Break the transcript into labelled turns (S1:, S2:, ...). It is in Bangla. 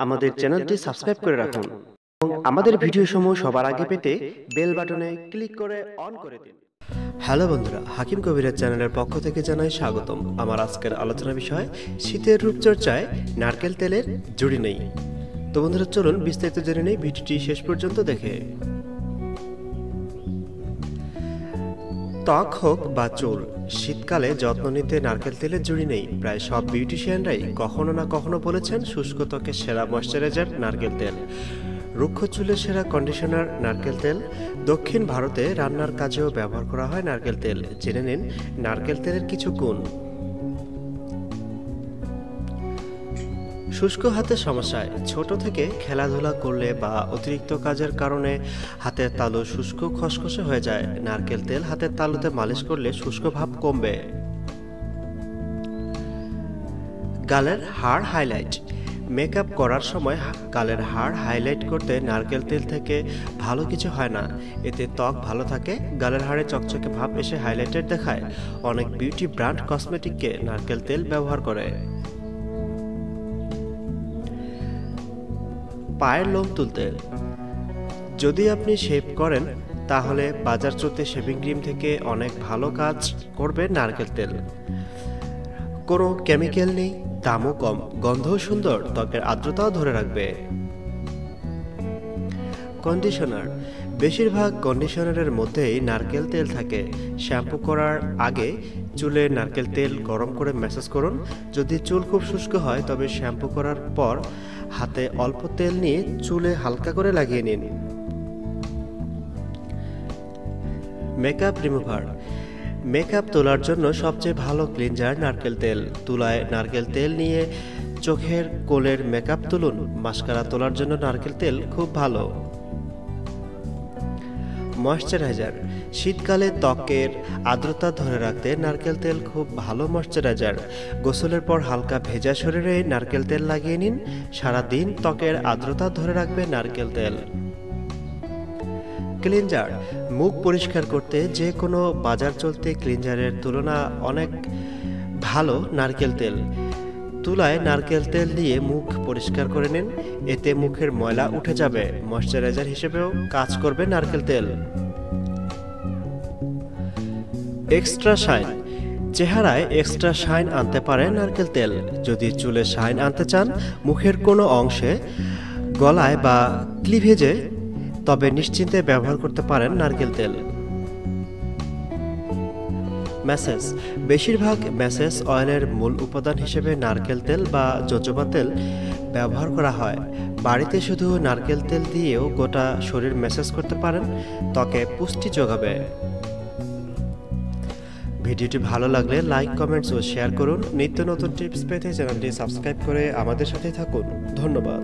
S1: আমাদের চ্যানেলটি সাবস্ক্রাইব করে রাখুন এবং আমাদের ভিডিওসমূহ সবার আগে পেতে বেল বাটনে ক্লিক করে অন করে দিন। হ্যালো বন্ধুরা, হাকিম কবিরের চ্যানেলের পক্ষ থেকে জানাই স্বাগতম। আমার আজকের আলোচনা বিষয় শীতের রূপচর্চায় নারকেল তেলের জুড়ি নেই। তো বন্ধুরা চলুন বিস্তারিত জেনে নেই ভিডিওটি শেষ পর্যন্ত দেখে। ত্বক হোক বা চুল, শীতকালে যত্ন নিতে নারকেল তেলের জুড়ি নেই। প্রায় সব বিউটিশিয়ানরাই কখনো না কখনো বলেছেন শুষ্ক ত্বকের সেরা ময়শ্চারাইজার নারকেল তেল, রুক্ষ চুলের সেরা কন্ডিশনার নারকেল তেল। দক্ষিণ ভারতে রান্নার কাজেও ব্যবহার করা হয় নারকেল তেল। জেনে নিন নারকেল তেলের কিছু গুণ। শুষ্ক হাতের সমস্যায়, ছোট থেকে খেলাধুলা করলে বা অতিরিক্ত কাজের কারণে হাতের তালু শুষ্ক খসখসে হয়ে যায়। নারকেল তেল হাতের তালুতে মালিশ করলে শুষ্ক ভাব কমবে। গালের হাড় হাইলাইট, মেকআপ করার সময় গালের হাড় হাইলাইট করতে নারকেল তেল থেকে ভালো কিছু হয় না। এতে ত্বক ভালো থাকে, গালের হাড়ে চকচকে ভাব এসে হাইলাইটেড দেখায়। অনেক বিউটি ব্র্যান্ড কসমেটিককে নারকেল তেল ব্যবহার করে। পায়ের লোম তুলতে, যদি আপনি শেভ করেন তাহলে বাজার চলতে শেভিং ক্রিম থেকে অনেক ভালো কাজ করবে নারকেল তেল। কোনো কেমিক্যাল নেই, দামও কম, গন্ধও সুন্দর, ত্বকের আর্দ্রতাও ধরে রাখবে। কন্ডিশনার, বেশিরভাগ কন্ডিশনারের মধ্যেই নারকেল তেল থাকে। শ্যাম্পু করার আগে চুলে নারকেল তেল গরম করে ম্যাসাজ করুন। যদি চুল খুব শুষ্ক হয় তবে শ্যাম্পু করার পর হাতে অল্প তেল নিয়ে চুলে হালকা করে লাগিয়ে নিন। মেকআপ রিমুভার, মেকআপ তোলার জন্য সবচেয়ে ভালো ক্লিনজার নারকেল তেল। তুলায় নারকেল তেল নিয়ে চোখের কোলের মেকআপ তুলুন। মাস্কারা তোলার জন্য নারকেল তেল খুব ভালো। ময়শ্চারাইজার, শীতকালে ত্বকের আর্দ্রতা ধরে রাখতে নারকেল তেল খুব ভালো ময়শ্চারাইজার। গোসলের পর হালকা ভেজা শরীরে নারকেল তেল লাগিয়ে নিন। সারা দিন ত্বকের আর্দ্রতা ধরে রাখবে নারকেল তেল। ক্লিনজার, মুখ পরিষ্কার করতে যে কোনো বাজার চলতে ক্লিনজারের তুলনা অনেক ভালো নারকেল তেল। তুলায় নারকেল তেল দিয়ে মুখ পরিষ্কার করে নিন, এতে মুখের ময়লা উঠে যাবে। ময়শ্চারাইজার হিসেবেও কাজ করবে নারকেল তেল। এক্সট্রা শাইন, চেহারায় এক্সট্রা শাইন আনতে পারে নারকেল তেল। যদি চুলে শাইন আনতে চান মুখের কোনো অংশে, গলায় বা ক্লিভেজে, তবে নিশ্চিন্তে ব্যবহার করতে পারেন নারকেল তেল। ম্যাসেজ, বেশিরভাগ ম্যাসেজ অয়েলের মূল উপাদান হিসেবে নারকেল তেল বা জোজোবা তেল ব্যবহার করা হয়। বাড়িতে শুধু নারকেল তেল দিয়েও গোটা শরীর ম্যাসেজ করতে পারেন, ত্বকে পুষ্টি যোগাবে। ভিডিওটি ভালো লাগলে লাইক, কমেন্টস ও শেয়ার করুন। নিত্য নতুন টিপস পেতে চ্যানেলটি সাবস্ক্রাইব করে আমাদের সাথে থাকুন। ধন্যবাদ।